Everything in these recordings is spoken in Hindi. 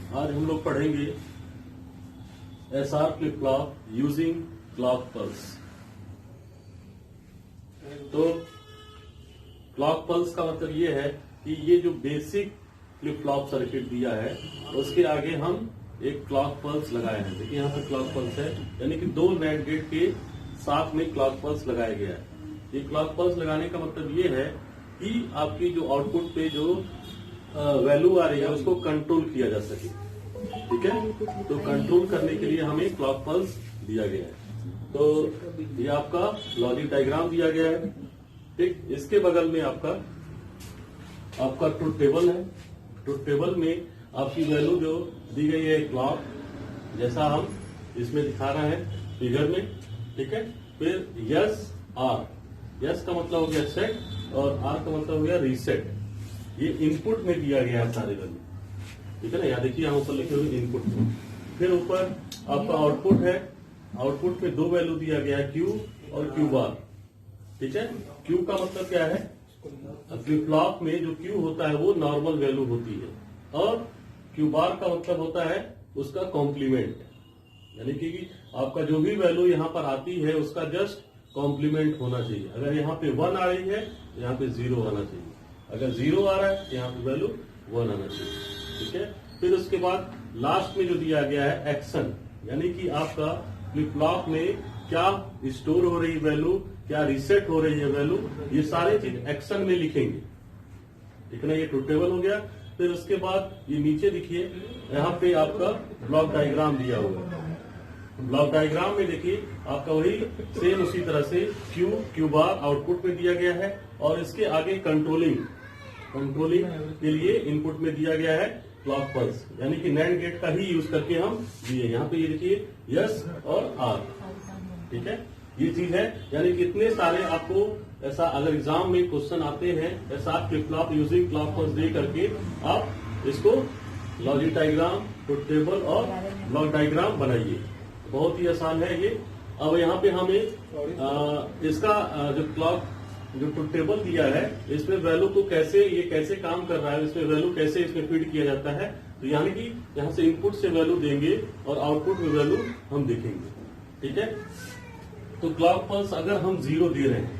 आज हम लोग पढ़ेंगे SR flip flop using clock pulse. तो क्लॉक पल्स का मतलब ये है कि ये जो बेसिक फ्लिप फ्लॉप सर्किट दिया है उसके आगे हम एक क्लॉक पल्स लगाए हैं। देखिए यहाँ पे क्लॉक पल्स है, यानी कि दो नेट गेट के साथ में क्लॉक पल्स लगाया गया है। ये क्लॉक पल्स लगाने का मतलब ये है कि आपकी जो आउटपुट पे जो वैल्यू आ रही है उसको कंट्रोल किया जा सके। ठीक है, तो कंट्रोल करने के लिए हमें क्लॉक पल्स दिया गया है। तो ये आपका लॉजिक डायग्राम दिया गया है। ठीक, इसके बगल में आपका ट्रुथ टेबल है। ट्रुथ टेबल में आपकी वैल्यू जो दी गई है क्लॉक, जैसा हम इसमें दिखा रहे हैं फिगर में। ठीक है, फिर यस आर, यस का मतलब हो गया सेट और आर का मतलब हो गया रीसेट। ये इनपुट में दिया गया है सारे वैल्यू। ठीक है ना, यहाँ देखिए, यहाँ ऊपर लिखे हुए इनपुट में। फिर ऊपर आपका आउटपुट है। आउटपुट में दो वैल्यू दिया गया है, क्यू और क्यू बार। ठीक है, क्यू का मतलब क्या है, फ्लिप फ्लॉप में जो क्यू होता है वो नॉर्मल वैल्यू होती है और क्यू बार का मतलब होता है उसका कॉम्प्लीमेंट, यानी कि आपका जो भी वैल्यू यहाँ पर आती है उसका जस्ट कॉम्प्लीमेंट होना चाहिए। अगर यहाँ पे 1 आ रही है तो यहाँ पे 0 आना चाहिए। अगर 0 आ रहा है तो यहाँ पे वैल्यू 1 आना चाहिए। ठीक है, फिर उसके बाद लास्ट में जो दिया गया है एक्शन, यानी कि आपका फ्लिप फ्लॉप में क्या स्टोर हो रही वैल्यू, क्या रीसेट हो रही है वैल्यू, ये सारे चीज एक्शन में लिखेंगे। ठीक है ना, ये ट्रुथ टेबल हो गया। फिर उसके बाद ये नीचे देखिए, यहाँ पे आपका ब्लॉक डायग्राम दिया हुआ है। ब्लॉक डायग्राम में देखिए आपका वही सेम उसी तरह से क्यू बार आउटपुट में दिया गया है और इसके आगे कंट्रोलिंग के लिए इनपुट में दिया गया है क्लॉक पल्स, यानी कि नैंड गेट का ही यूज करके हम दिए। यहाँ पे ये देखिए यस और आर। ठीक है, ये चीज है, यानी कि इतने सारे आपको ऐसा अगर एग्जाम में क्वेश्चन आते हैं ऐसा flip flop using clock pulse दे करके आप इसको लॉजिक डायग्राम, ट्रुथ टेबल और ब्लॉक डायग्राम बनाइए। बहुत ही आसान है ये। अब यहाँ पे हमें इसका जो क्लॉक जो ट्रुथ टेबल दिया है इसमें वैल्यू को कैसे काम कर रहा है, इसमें वैल्यू कैसे इसमें फीड किया जाता है। तो यानी कि यहाँ से इनपुट से वैल्यू देंगे और आउटपुट में वैल्यू हम देखेंगे। ठीक है, तो क्लॉक पल्स अगर हम 0 दे रहे हैं,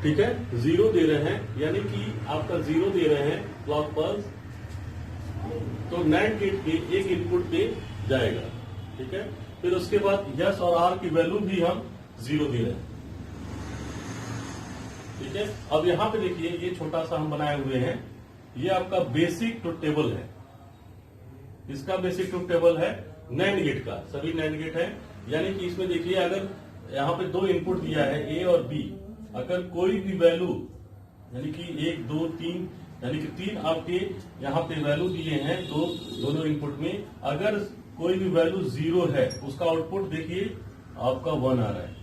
ठीक है, 0 दे रहे हैं, यानी कि आपका 0 दे रहे हैं क्लॉक पल्स, तो नैंड गेट के एक इनपुट पे जाएगा। ठीक है, फिर उसके बाद यस और आर की वैल्यू भी हम 0 दे रहे हैं। ठीक है, अब यहाँ पे देखिए ये छोटा सा हम बनाए हुए हैं, ये आपका बेसिक ट्रुथ टेबल है। इसका बेसिक ट्रुथ टेबल है नैंड गेट का, सभी नैंड गेट है। यानी कि इसमें देखिए अगर यहाँ पे 2 इनपुट दिया है ए और बी, अगर कोई भी वैल्यू, यानी कि 1 2 3, यानी कि 3 आपके यहाँ पे वैल्यू दिए हैं दोनों इनपुट में, अगर कोई भी वैल्यू 0 है उसका आउटपुट देखिए आपका 1 आ रहा है।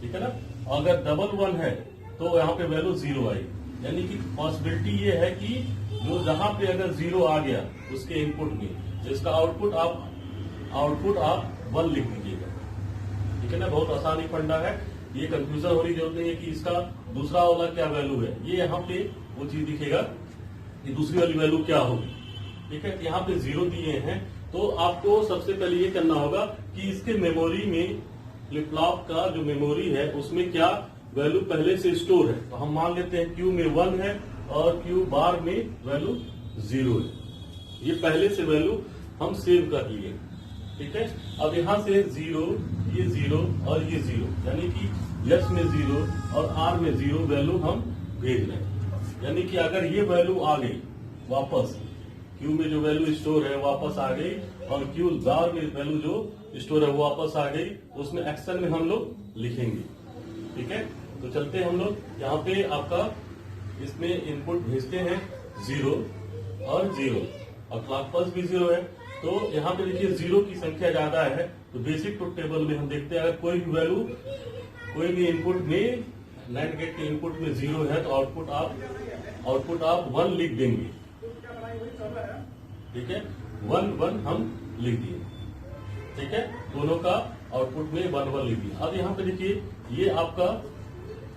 ठीक है ना, अगर डबल 1 है तो यहाँ पे वैल्यू 0 आई, यानी कि पॉसिबिलिटी ये है कि जो जहां पे अगर 0 आ गया उसके इनपुट में, इसका आउटपुट आप 1 लिख दीजिएगा। ठीक है ना, बहुत आसान ही फंडा है, ये कंफ्यूजन होने की जरूरत नहीं है कि इसका दूसरा वाला क्या वैल्यू है। ये यहाँ पे वो चीज दिखेगा कि दूसरी वाली वैल्यू क्या होगी। ठीक है, यहाँ पे 0 दिए हैं तो आपको सबसे पहले ये करना होगा कि इसके मेमोरी में, फ्लिप फ्लॉप का जो मेमोरी है उसमें क्या वैल्यू पहले से स्टोर है। तो हम मान लेते हैं क्यू में 1 है और क्यू बार में वैल्यू 0 है। ये पहले से वैल्यू हम सेव कर लिए। ठीक है, अब यहाँ से 0, ये 0 और ये 0, यानी कि यस में 0 और आर में 0 वैल्यू हम भेज रहे हैं। यानी कि अगर ये वैल्यू आ गई वापस, क्यू में जो वैल्यू स्टोर है वापस आ गई और क्यू बार में वैल्यू जो स्टोर है वो वापस आ गई, तो उसमें एक्शन में हम लोग लिखेंगे। ठीक है, तो चलते हैं हम लोग यहाँ पे आपका इसमें इनपुट भेजते हैं 0 और 0 और क्लॉक पल्स भी 0 है। तो यहाँ पे देखिए 0 की संख्या ज्यादा है, तो बेसिक ट्रुथ टेबल में हम देखते हैं अगर कोई भी वैल्यू कोई भी इनपुट में, नैंड गेट के इनपुट में 0 है तो आउटपुट आप 1 लिख देंगे। ठीक है, 1 हम लिख दिए। ठीक है, दोनों का आउटपुट में 1 लिख दिया। अब यहाँ पे देखिए ये आपका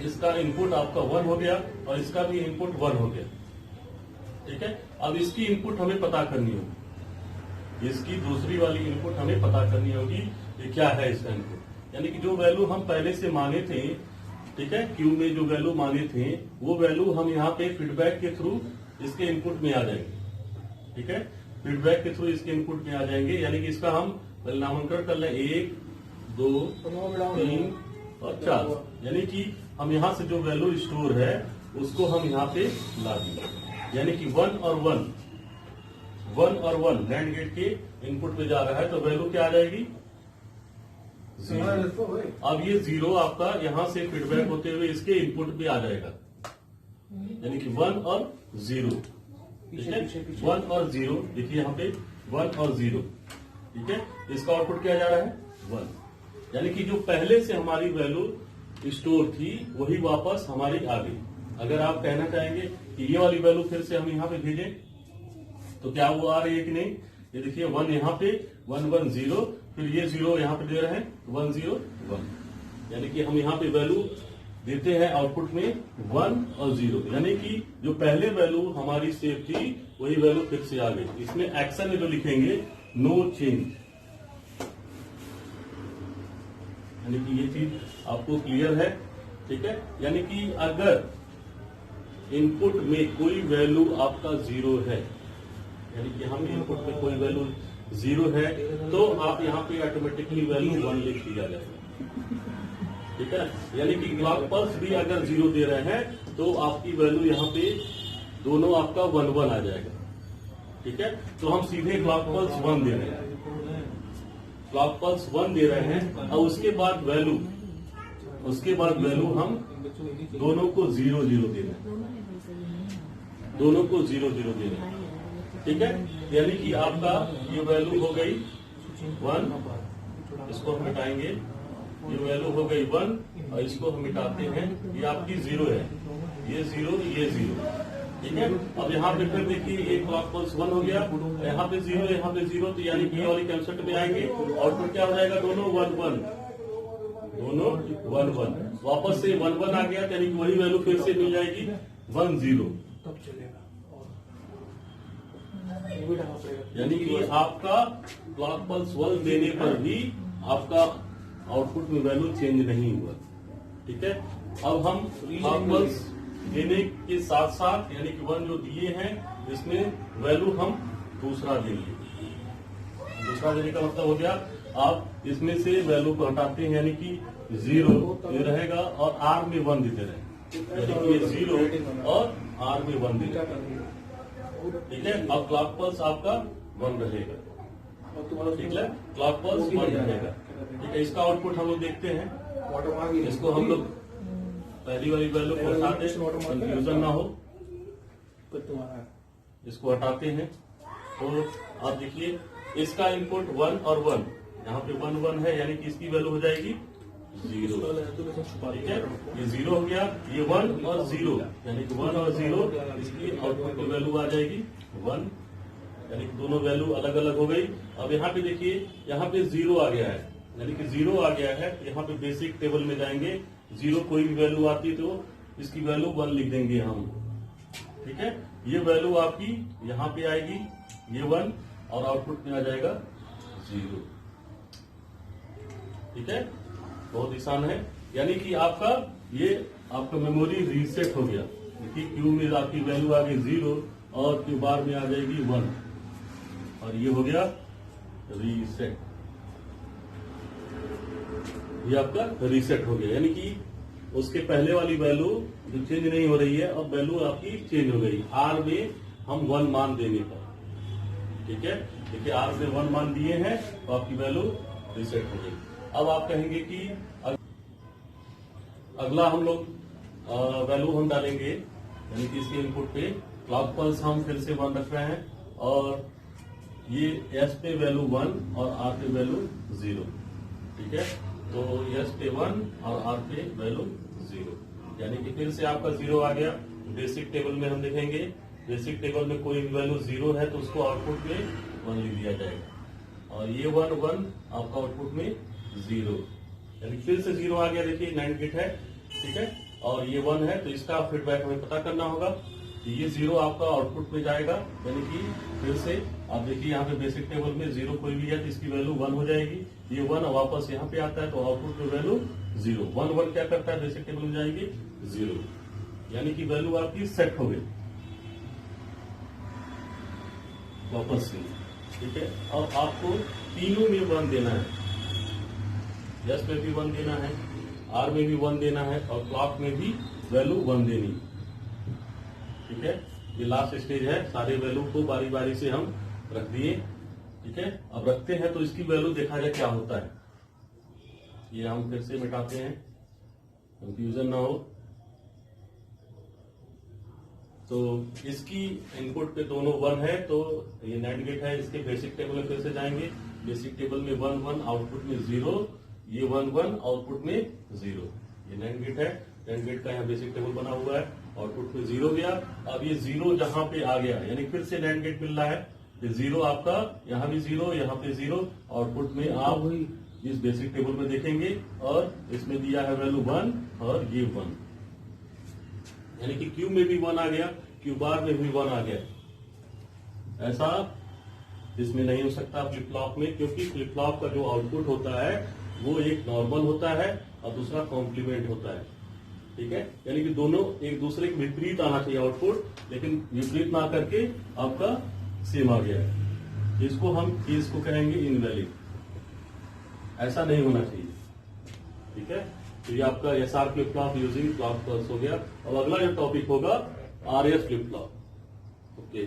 इसका इनपुट आपका 1 हो गया और इसका भी इनपुट 1 हो गया। ठीक है। अब इसकी इनपुट हमें पता करनी होगी, इसकी दूसरी वाली इनपुट हमें पता करनी होगी ये क्या है इसका इनपुट, यानी कि जो वैल्यू हम पहले से माने थे, ठीक है, क्यू में जो वैल्यू माने थे वो वैल्यू हम यहाँ पे फीडबैक के थ्रू इसके इनपुट में आ जाएंगे। ठीक है, फीडबैक के थ्रू इसके इनपुट में आ जाएंगे, यानी कि इसका हम नामांकन कर लें 1 2 3 और 4, यानी कि हम यहाँ से जो वैल्यू स्टोर है उसको हम यहाँ पे ला देंगे, यानी कि 1 और 1 नैंड गेट के इनपुट में जा रहा है तो वैल्यू क्या आ जाएगी 0। अब ये 0 आपका यहाँ से फीडबैक होते हुए इसके इनपुट में आ जाएगा, यानी कि 1 और 0। ठीक है, 1 और 0, देखिए यहाँ पे 1 और 0। ठीक है, इसका आउटपुट क्या जा रहा है 1, यानी कि जो पहले से हमारी वैल्यू स्टोर थी वही वापस हमारी आ गई। अगर आप कहना चाहेंगे कि ये वाली वैल्यू फिर से हम यहाँ पे भेजें तो क्या वो आ रही है कि नहीं, ये देखिए 1 यहाँ पे 1 1 0, फिर ये 0 यहाँ पे दे रहे हैं 1 0 1, यानी कि हम यहाँ पे वैल्यू देते हैं आउटपुट में 1 और 0, यानी कि जो पहले वैल्यू हमारी सेव थी वही वैल्यू फिर से आ गई। इसमें एक्शन में जो लिखेंगे नो चेंज, यानी कि ये चीज आपको क्लियर है। ठीक है, यानी कि अगर इनपुट में कोई वैल्यू आपका 0 है, यानी कि हम इनपुट में कोई वैल्यू 0 है तो आप यहाँ पे ऑटोमेटिकली वैल्यू 1 लिख दिया जाएगा। ठीक है, यानी कि क्लॉक पल्स भी अगर 0 दे रहे हैं तो आपकी वैल्यू यहाँ पे दोनों आपका 1 1 आ जाएगा। ठीक है, तो हम सीधे क्लॉक पल्स 1 दे रहे हैं, क्लॉक पल्स 1 दे रहे हैं और उसके बाद वैल्यू हम दोनों को 0 0 दे रहे हैं, दोनों को 0 0 दे रहे हैं। ठीक है, यानी कि आपका ये वैल्यू हो गई 1, इसको हम मिटाएंगे, ये वैल्यू हो गई 1 और इसको हम मिटाते हैं, ये आपकी 0 है, ये 0 ये 0। ठीक है, अब यहाँ पे फिर देखिए ये क्लॉक पल्स 1 हो गया, यहाँ पे 0 यहाँ पे 0, तो यानी कि ये वाली कंसेप्ट में आएंगे और फिर क्या हो जाएगा दोनों 1 1, दोनों 1 1, वापस से 1 1 आ गया, यानी कि वही वैल्यू फिर से मिल जाएगी 1 0, तब चलेगा। यानी कि आपका क्लॉक पल्स 1 देने पर भी आपका आउटपुट में वैल्यू चेंज नहीं हुआ। ठीक है, अब हम क्लॉक पल्स देने के साथ साथ, यानी कि 1 जो दिए हैं इसमें वैल्यू हम दूसरा देंगे। दूसरा देने का मतलब हो गया आप इसमें से वैल्यू को हटाते हैं, यानी कि 0 ये रहेगा और R में 1 देते रहे, यानी कि ये 0 और R में 1 देते रहे। ठीक है, अब क्लॉक पल्स आपका 1 रहेगा। ठीक है, क्लॉक पल्स 1 रहेगा। ठीक है, इसका आउटपुट हम लोग देखते हैं, इसको हम लोग पहली वाली वैल्यू को हटा दें, कंफ्यूजन ना हो, इसको हटाते हैं। तो आप देखिए इसका इनपुट 1 और 1, यहाँ पे 1 1 है, यानी कि इसकी वैल्यू हो जाएगी 0। ठीक है, ये 0 हो गया, ये 1 और 0, यानी कि 1 और 0 इसकी आउटपुट की वैल्यू आ जाएगी 1, यानी कि दोनों वैल्यू अलग अलग हो गई। अब यहाँ पे देखिए यहाँ पे 0 आ गया है, यानी कि 0 आ गया है, यहाँ पे बेसिक टेबल में जाएंगे, 0 कोई भी वैल्यू आती तो इसकी वैल्यू 1 लिख देंगे हम। ठीक है, ये वैल्यू आपकी यहाँ पे आएगी, ये 1 और आउटपुट में आ जाएगा 0। ठीक है, बहुत आसान है, यानी कि आपका मेमोरी रीसेट हो गया। देखिए क्यू में आपकी वैल्यू आ गई 0 और क्यू बार में आ जाएगी 1 और ये हो गया रीसेट, ये आपका रीसेट हो गया, यानी कि उसके पहले वाली वैल्यू जो चेंज नहीं हो रही है अब वैल्यू आपकी चेंज हो गई R में हम 1 मान देने पर। ठीक है, देखिए R में 1 मान दिए हैं तो आपकी वैल्यू रीसेट हो गई। अब आप कहेंगे कि अगला हम लोग वैल्यू हम डालेंगे, यानी कि इसके इनपुट पे क्लॉक पल्स हम फिर से 1 रख रहे हैं और ये S पे वैल्यू 1 और R पे वैल्यू 0। ठीक है, तो S पे 1 और R पे वैल्यू 0, यानी कि फिर से आपका 0 आ गया। बेसिक टेबल में हम देखेंगे, बेसिक टेबल में कोई वैल्यू 0 है तो उसको आउटपुट में 1 लिख दिया जाएगा और ये 1 1 आपका आउटपुट में 0, यानी फिर से 0 आ गया। देखिए 9 गेट है, ठीक है, और ये 1 है तो इसका फीडबैक हमें पता करना होगा। ये 0 आपका आउटपुट में जाएगा, यानी कि फिर से आप देखिए यहाँ पे बेसिक टेबल में 0 कोई भी है तो इसकी वैल्यू 1 हो जाएगी। ये 1 वापस यहाँ पे आता है तो आउटपुट में वैल्यू 0। 1 1 क्या करता है, बेसिक टेबल में जाएगी 0, यानी कि वैल्यू आपकी सेट हो गई वापस से। ठीक है, अब आपको तीनों में 1 देना है, यस में भी 1 देना है, आर में भी 1 देना है और क्लॉक में भी वैल्यू 1 देनी। ठीक है, ये लास्ट स्टेज है। सारे वैल्यू को बारी बारी से हम रख दिए। ठीक है, अब रखते हैं तो इसकी वैल्यू देखा जाए क्या होता है। ये हम फिर से मिटाते हैं, कंफ्यूजन ना हो। तो इसकी इनपुट पे दोनों 1 है तो ये नैंड गेट है, इसके बेसिक टेबल में फिर से जाएंगे। बेसिक टेबल में 1 1, आउटपुट में 0, ये 1 1, आउटपुट में 0। ये नैंड गेट है, नैंड गेट का यहाँ बेसिक टेबल बना हुआ है, आउटपुट में 0 गया। अब ये 0 जहां पे आ गया, यानी फिर से नैंड गेट मिल रहा है। ये 0 आपका यहाँ भी 0, यहाँ पे 0, आउटपुट में आप इस बेसिक टेबल में देखेंगे और इसमें दिया है वैल्यू 1 और ये 1, यानी कि क्यू में भी 1 आ गया, क्यू बार में भी 1 आ गया। ऐसा इसमें नहीं हो सकता फ्लिप फ्लॉप में, क्योंकि फ्लिप फ्लॉप का जो आउटपुट होता है वो एक नॉर्मल होता है और दूसरा कॉम्प्लीमेंट होता है। ठीक है, यानी कि दोनों एक दूसरे के विपरीत आना चाहिए आउटपुट, लेकिन विपरीत ना करके आपका सेम आ गया है। इसको हम केस को कहेंगे इनवैलिड, ऐसा नहीं होना चाहिए। ठीक है, तो ये आपका SR flip flop using clock pulse हो गया। अब अगला जो टॉपिक होगा आरएस फ्लिप फ्लॉप। ओके।